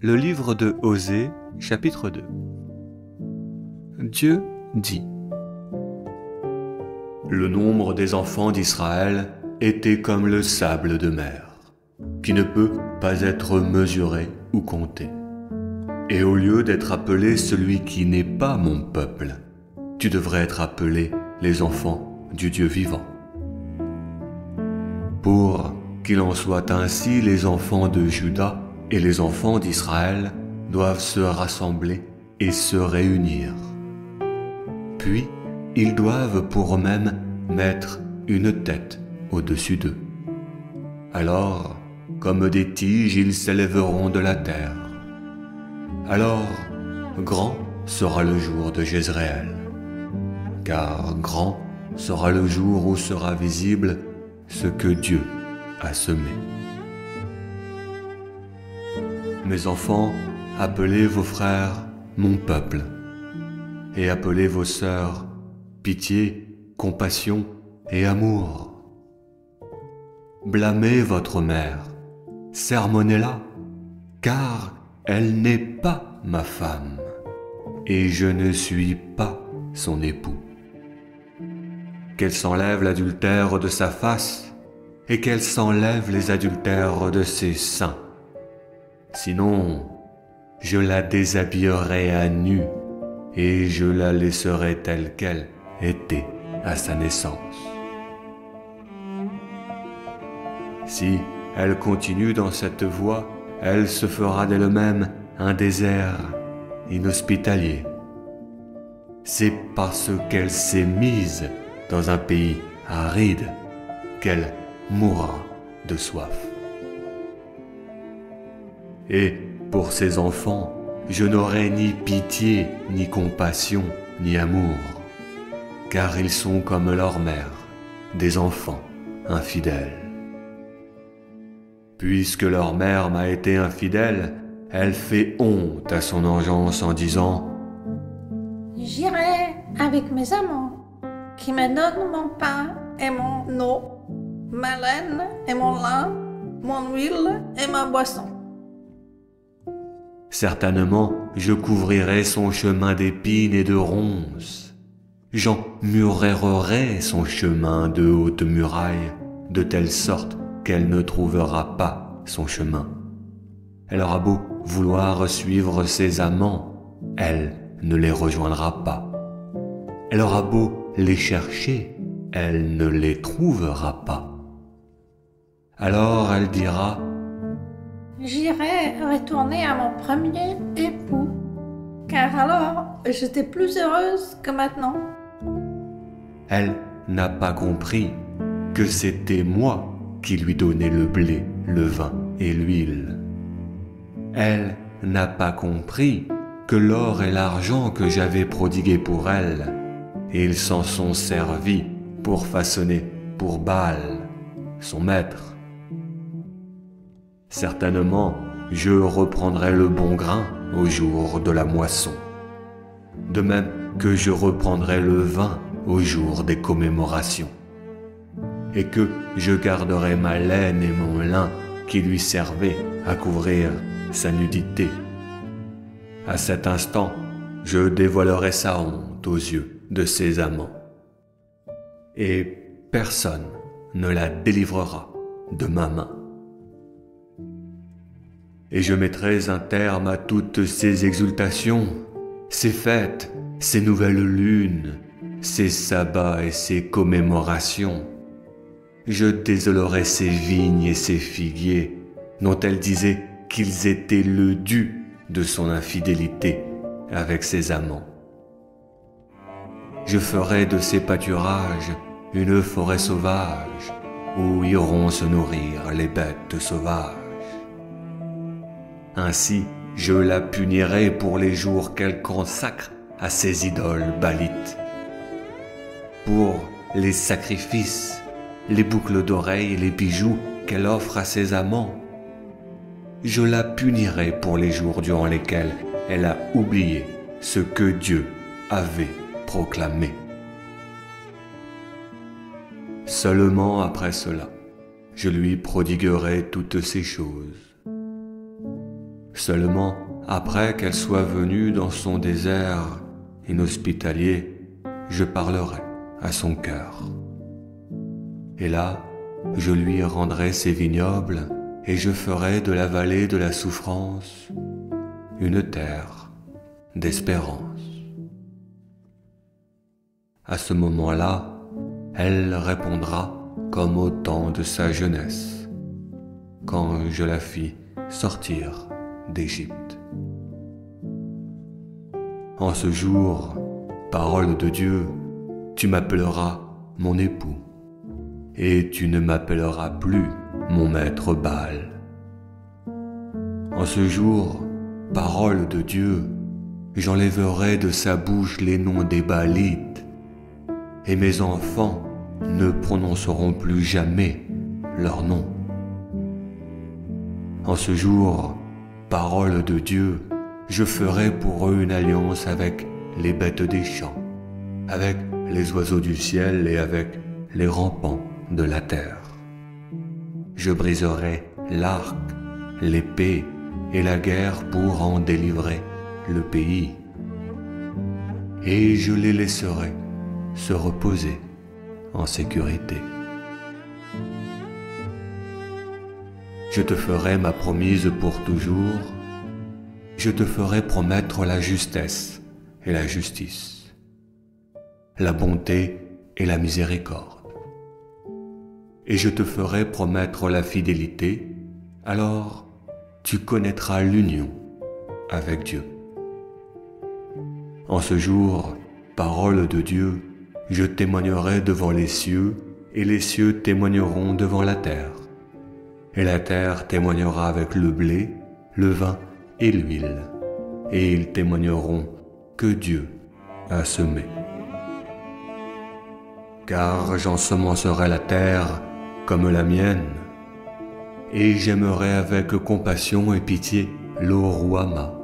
Le livre de Osée, chapitre 2. Dieu dit: Le nombre des enfants d'Israël était comme le sable de mer, qui ne peut pas être mesuré ou compté. Et au lieu d'être appelé celui qui n'est pas mon peuple, tu devrais être appelé les enfants du Dieu vivant. Pour qu'il en soit ainsi, les enfants de Juda et les enfants d'Israël doivent se rassembler et se réunir. Puis, ils doivent pour eux-mêmes mettre une tête au-dessus d'eux. Alors, comme des tiges, ils s'élèveront de la terre. Alors, grand sera le jour de Jezréel, car grand sera le jour où sera visible ce que Dieu a semé. Mes enfants, appelez vos frères mon peuple, et appelez vos sœurs pitié, compassion et amour. Blâmez votre mère, sermonnez-la, car elle n'est pas ma femme, et je ne suis pas son époux. Qu'elle s'enlève l'adultère de sa face, et qu'elle s'enlève les adultères de ses seins. Sinon, je la déshabillerai à nu, et je la laisserai telle qu'elle était à sa naissance. Si elle continue dans cette voie, elle se fera d'elle-même un désert inhospitalier. C'est parce qu'elle s'est mise dans un pays aride qu'elle mourra de soif. Et pour ses enfants, je n'aurai ni pitié, ni compassion, ni amour, car ils sont comme leur mère, des enfants infidèles. Puisque leur mère m'a été infidèle, elle fait honte à son engeance en disant: J'irai avec mes amants, qui me donnent mon pain et mon eau, ma laine et mon lin, mon huile et ma boisson. Certainement, je couvrirai son chemin d'épines et de ronces. J'emmuraillerai son chemin de hautes murailles, de telle sorte qu'elle ne trouvera pas son chemin. Elle aura beau vouloir suivre ses amants, elle ne les rejoindra pas. Elle aura beau les chercher, elle ne les trouvera pas. Alors elle dira: J'irai retourner à mon premier époux, car alors j'étais plus heureuse que maintenant. Elle n'a pas compris que c'était moi qui lui donnais le blé, le vin et l'huile. Elle n'a pas compris que l'or et l'argent que j'avais prodigués pour elle, ils s'en sont servis pour façonner pour Baal, son maître. Certainement, je reprendrai le bon grain au jour de la moisson, de même que je reprendrai le vin au jour des commémorations, et que je garderai ma laine et mon lin qui lui servaient à couvrir sa nudité. À cet instant, je dévoilerai sa honte aux yeux de ses amants, et personne ne la délivrera de ma main. Et je mettrai un terme à toutes ces exultations, ces fêtes, ces nouvelles lunes, ces sabbats et ces commémorations. Je désolerai ces vignes et ces figuiers, dont elle disait qu'ils étaient le dû de son infidélité avec ses amants. Je ferai de ces pâturages une forêt sauvage, où iront se nourrir les bêtes sauvages. Ainsi, je la punirai pour les jours qu'elle consacre à ses idoles baalites. Pour les sacrifices, les boucles d'oreilles et les bijoux qu'elle offre à ses amants. Je la punirai pour les jours durant lesquels elle a oublié ce que Dieu avait proclamé. Seulement après cela, je lui prodiguerai toutes ces choses. Seulement, après qu'elle soit venue dans son désert inhospitalier, je parlerai à son cœur. Et là, je lui rendrai ses vignobles et je ferai de la vallée de la souffrance une terre d'espérance. À ce moment-là, elle répondra comme au temps de sa jeunesse, quand je la fis sortir d'Égypte. En ce jour, parole de Dieu, tu m'appelleras mon époux, et tu ne m'appelleras plus mon maître Baal. En ce jour, parole de Dieu, j'enlèverai de sa bouche les noms des Baalites, et mes enfants ne prononceront plus jamais leur nom. En ce jour, parole de Dieu, je ferai pour eux une alliance avec les bêtes des champs, avec les oiseaux du ciel et avec les rampants de la terre. Je briserai l'arc, l'épée et la guerre pour en délivrer le pays. Et je les laisserai se reposer en sécurité. Je te ferai ma promise pour toujours, je te ferai promettre la justesse et la justice, la bonté et la miséricorde. Et je te ferai promettre la fidélité, alors tu connaîtras l'union avec Dieu. En ce jour, parole de Dieu, je témoignerai devant les cieux, et les cieux témoigneront devant la terre. Et la terre témoignera avec le blé, le vin et l'huile, et ils témoigneront que Dieu a semé. Car j'ensemencerai la terre comme la mienne, et j'aimerai avec compassion et pitié l'Oruama.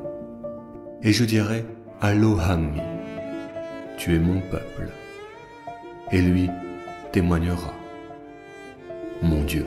Et je dirai à l'Ohami, tu es mon peuple, et lui témoignera, mon Dieu.